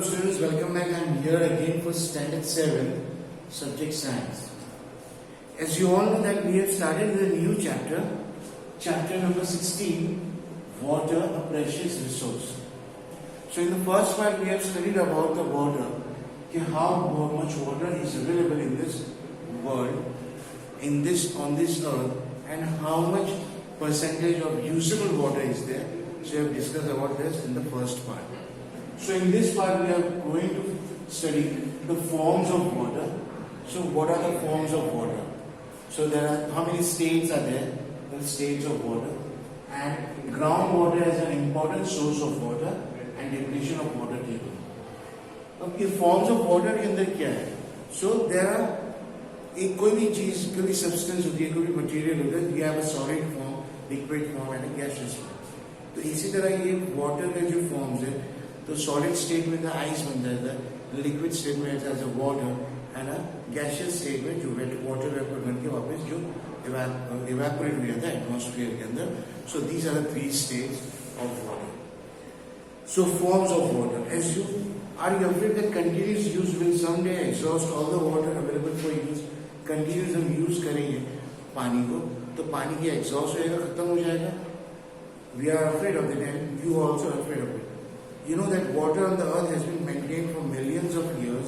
students, welcome back. I'm here again for standard 7 subject science. As you all know that we have started with a new chapter number 16, water, a precious resource. So in the first part we have studied about the water, how much water is available in this world, on this earth, and how much percentage of usable water is there. So we have discussed about this in the first part. So in this part we are going to study the forms of water. So what are the forms of water? So there are, how many states are there? The states of water. And groundwater is an important source of water and definition of water table. Okay, forms of water के अंदर क्या है? So there are एक कोई भी चीज, कोई भी substance होती है, कोई भी material होता है, we have a solid form, liquid form and a gaseous form. तो इसी तरह ये water के जो forms है, तो सॉलिड स्टेट में आइस बन जाता है, लिक्विड स्टेट में as a water and a gaseous state में जो वाटर वेपर बन के वापस जो इवेपोरेट हो जाता है एटमॉस्फेयर के अंदर. So these are the three states of water. So forms of water. As you are you afraid that continuous use will someday exhaust all the water available for use. Continuous हम use करेंगे पानी को तो पानी की exhaust हो जाएगा, खत्म हो जाएगा. We are afraid of it and you also afraid of it. You know that water on the earth has been maintained for millions of years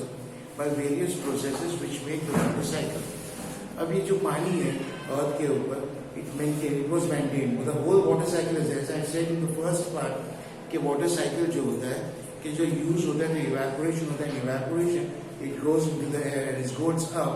by various processes which make the water cycle. अब ये जो पानी है अर्थ के ऊपर, it was maintained. The whole water cycle is there. As I said in the first part, कि water cycle जो होता है, कि जो use होता है, evaporation होता है, evaporation it goes into the air and it goes up.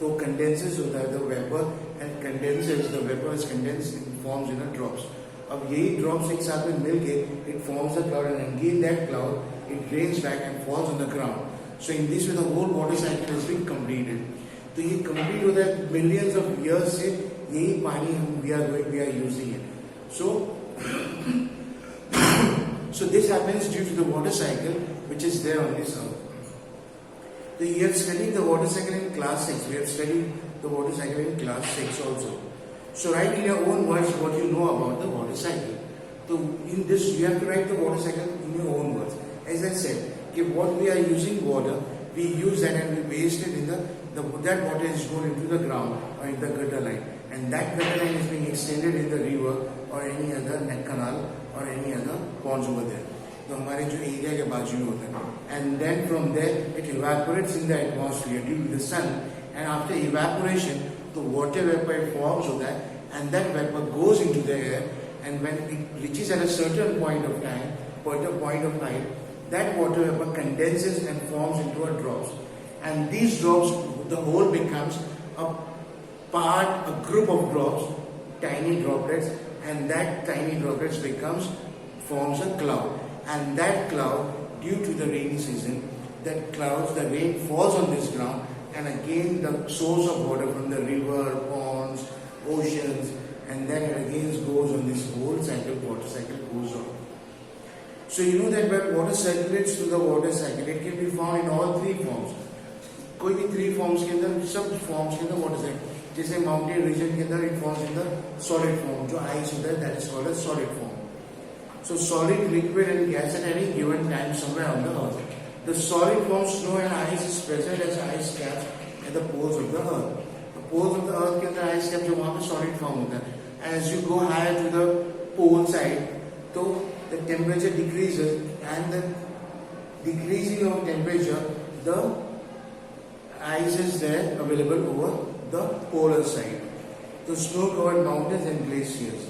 तो condenses होता है the vapor and condenses the vapor is condensed and forms in a drops. अब यही ड्रॉप्स एक साथ में मिल के it forms the cloud and again that cloud it rains back and falls on the ground. So in this way the whole water cycle is being completed. तो ये complete होता है मिलियंस ऑफ इयर्स से. यही पानी हम we are using it. So this happens due to the water cycle which is there on this earth. So you have studied the water cycle in class 6. We have studied the water cycle in class 6 also. So write in your own words what you know about the water cycle. So in this you have to write the water cycle in your own words. As I said, if what we are using water, we use that and we waste it in that water is going into the ground or in the gutter line, and that gutter line is being extended in the river or any other canal or any other ponds over there. तो हमारे जो area के बाजू में होता है, and then from there it evaporates in the atmosphere due to the sun, and after evaporation the water vapor forms होता है and that vapor goes into the air, and when it reaches at a certain point of time, that water vapor condenses and forms into a drops, and these drops, the whole becomes a group of drops, tiny droplets, and that tiny droplets forms a cloud, and that cloud, due to the rainy season, the rain falls on this ground, and again the source of water from the river, ponds, oceans, and then it again goes on this whole cycle, water cycle goes on. So you know that when water circulates through the water cycle, it can be found in all three forms. कोई भी three forms के अंदर, सब forms के अंदर water cycle. जैसे mountain region के अंदर it forms in the solid form, जो ice होता है that is called as solid form. So solid, liquid and gas at any given time somewhere on the earth. The solid form, snow and ice, is present as ice caps at the poles of the earth. The poles of the earth के अंदर ice cap जो वहाँ पे solid form होता है. As you go higher to the pole side, तो the temperature decreases, and the decreasing of temperature, the ice is there available over the polar side. The snow-covered mountains and glaciers.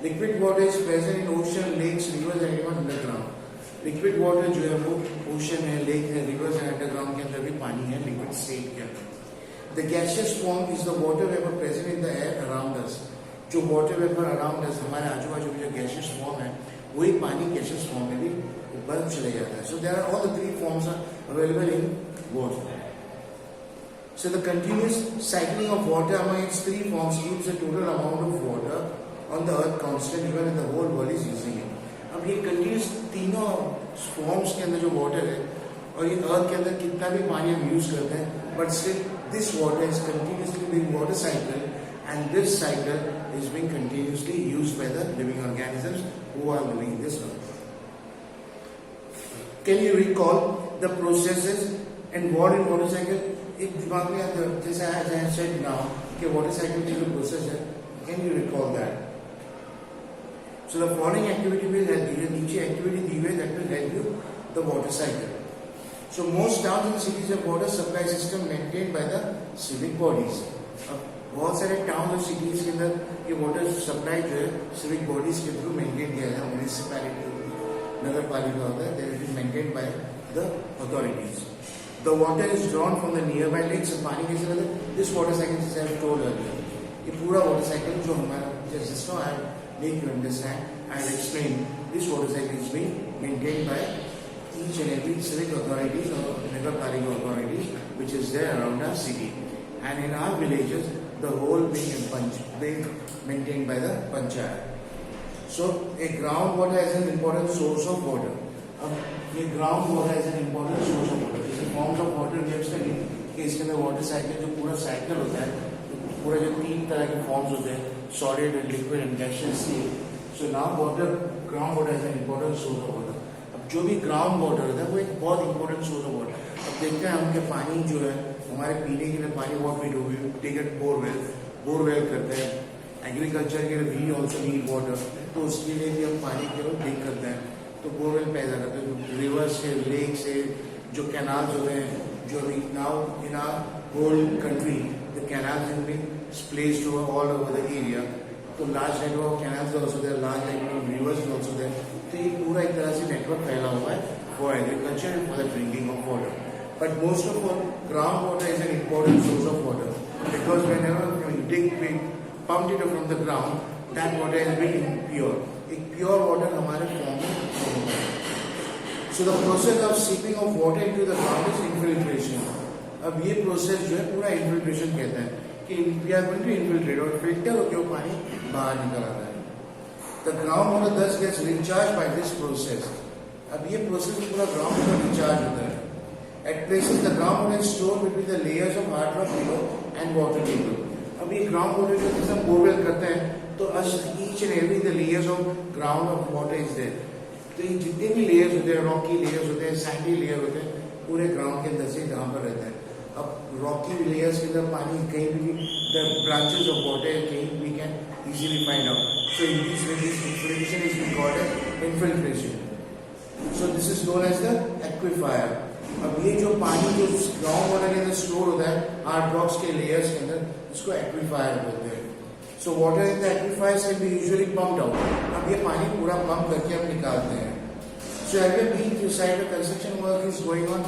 Liquid water is present in ocean, lakes, rivers and even underground. Liquid water जो है वो ocean है, lake है, reverse है, underground के अंदर भी पानी है लिक्विड स्टेट के अंदर. The gaseous form is the water vapour present in the air around us. जो वाटर वेपर अराउंड अस, हमारे आजू बाजू में जो गैसियस फॉर्म है वही पानी गैसियस फॉर्म में भी ऊपर चले जाता है. So there are all the three forms are available in water. So the continuous cycling of water among its three forms keeps the total amount of water on the earth constant even if the whole world is using it. अब ये continuous तीनों forms के अंदर जो water है और ये अर्थ के अंदर कितना भी पानी हम यूज करते हैं, but still this water is continuously being water cycle, and this cycle is being continuously used by the living organisms who are living in this earth. Can you recall the processes involved in water cycle एक दिमाग में आता है जैसे as I said now कि water cycle की जो process है, can you recall that? So the following activity will help you. नीचे activity दी हुई that will help you the water cycle. So most towns and cities have water supply system maintained by the civic bodies. अब बहुत सारे town और cities के अंदर ये water supply जो है सिविक बॉडीज के थ्रू मेंटेन किया जाता है. म्यूनिसिपैलिटी होती है, नगर पालिका होता है, that is maintained by the authorities. The water is drawn from the nearby lakes. पानी कैसे मिलता है? दिस वाटर साइकिल जैसे आई टोल्ड अर्लियर, ये पूरा वाटर साइकिल जो हमारा just now I make you understand, I explain this water cycle is being maintained by each and every civic authorities or nagar palika authorities which is there around our city, and in our villages the whole being maintained by the panchayat. So a ground water is an important source of water. A ground water is an important source of water. This forms of water we have studied कि इसके अंदर water cycle जो पूरा cycle होता है, पूरा जो 3 तरह के फॉर्म्स होते हैं, solid and liquid and gaseous. So now water, ground water is an important source of water. जो भी ग्राउंड वाटर होता है वो एक बहुत इंपॉर्टेंट सोर्स ऑफ वाटर. अब देखते हैं हम कि पानी जो है हमारे पीने के लिए पानी बहुत we do, we take it borewell करते हैं. एग्रीकल्चर के लिए वी ऑल्सो नीड वाटर, तो उसके लिए भी हम पानी केवल ड्रिंक करते हैं, तो बोरवेल पैदा करते हैं. रिवर से, लेक से, जो कैनाल्स होते हैं, जो अभी now in our whole country the canals have been placed all over the area. तो large network of canals also there, large network of rivers also there. तो ये पूरा एक तरह से नेटवर्क फैला हुआ है for agriculture and for the drinking of water. But most of all, groundwater is an important source of water because whenever we pumped it from the ground, that water is very pure. एक pure water हमारे form में होता है. So the process of seeping of water into the ground is infiltration. अब ये process जो है पूरा infiltration कहता है कि we are going to infiltrate और filter होकर वो पानी बाहर निकल आता है. The groundwater thus gets recharged by this process. अब ये process पूरा groundwater recharge होता है. At places, the groundwater is stored between the layers of hard rock below and water table. अब ये groundwater जो जैसे हम बोरवेल करते हैं तो each and every the layers of ground of water is there. तो ये जितने भी layers होते हैं, rocky layers होते हैं, sandy layer होते हैं, पूरे ground के अंदर से जहाँ पर रहते हैं. अब rocky layers के अंदर पानी कहीं भी the branches of water कहीं we can easily find out. So in this way, this infiltration is called as infiltration. So this is known as the aquifer. अब ये जो पानी जो ग्राउंड वाटर के अंदर स्टोर होता है हार्ड रॉक्स के लेयर्स के अंदर, इसको एक्विफायर बोलते हैं. So water in the aquifers can be usually pumped out. अब ये पानी पूरा पंप करके हम निकालते हैं. So every being side construction work is going on.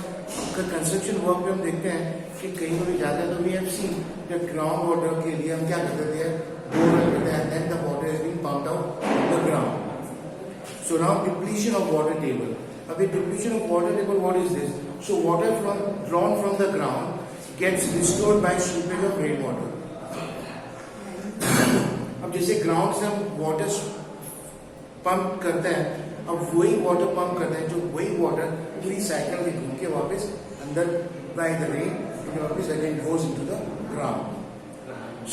Construction work में हम देखते हैं कि कहीं पर भी जाते हैं तो we have seen that ground water के लिए हम क्या करते हैं, बोरवेल करते हैं, then the water is being pumped out of the ground. So now depletion of water table. अभी depletion of water table, what is this? So water drawn from the ground gets restored by seepage of rainwater. अब जैसे ground से हम water pump करते हैं, अब वही water pump करते हैं, जो वही वाटर पूरी साइकिल में घूम के वापस अंदर बाय द रेन वापस again goes into the ground.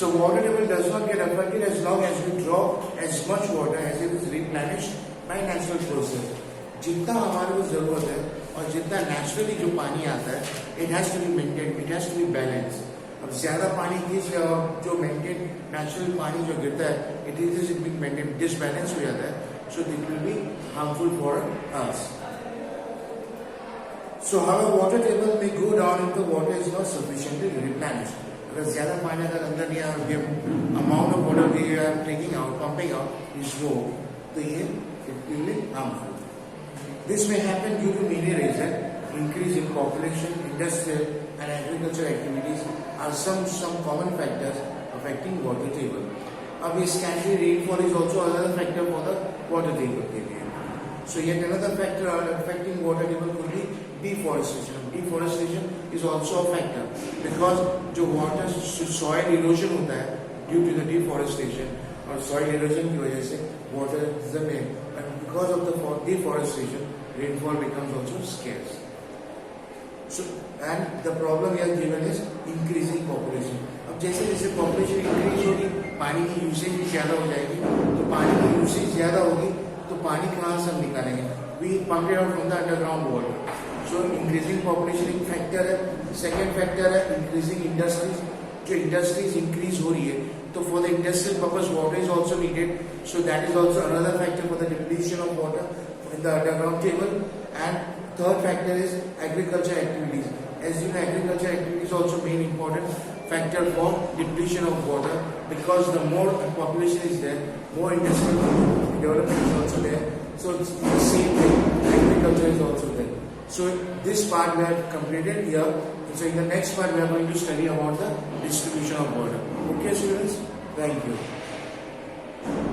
So water table does not get affected as long as we draw as much water as it is replenished by natural process. जितना हमारे को जरूरत है और जितना नेचुरली जो पानी आता है, it has to be maintain, it has to be balance. अब ज्यादा पानी खींच और जो मेंटेन नेचुरल पानी जो गिरता है, इट इज मेंटेन डिसबैलेंस हो जाता है. So that will be harmful for us. So how water table में go down if the water is not sufficiently replenished. अगर ज्यादा पानी अगर अंदर नहीं आ रहा, amount of water we are taking out, pumping out is low, तो ये it will be harmful. This may happen due to many reasons. Increase in population, industrial and agricultural activities are some common factors affecting water table. अब ये scanty rainfall is also another factor for the water table के लिए. So yet another factor affecting water table could be deforestation. Deforestation is also a factor because जो water soil erosion होता है due to the deforestation और soil erosion की वजह से water जमीन, and because of the deforestation rainfall becomes also scarce. So and the problem here given is increasing population. अब जैसे जैसे population increase होगी, पानी की यूसेज भी ज्यादा हो जाएगी. तो पानी की यूसेज ज्यादा होगी तो पानी कहाँ से हम निकालेंगे? We pump it out from the underground water. So increasing population एक factor है. Second factor है increasing industries. जो industries increase हो रही है, तो for the industrial purpose water is also needed. So that is also another factor for the depletion of water in the underground cable. And third factor is agriculture activities. As you know, agriculture activities is also main important factor for depletion of water, because the more population is there, more industrial development is also there. So it's the same thing. Agriculture is also there. So this part we have completed here. So in the next part we are going to study about the distribution of water. Okay, students? Thank you.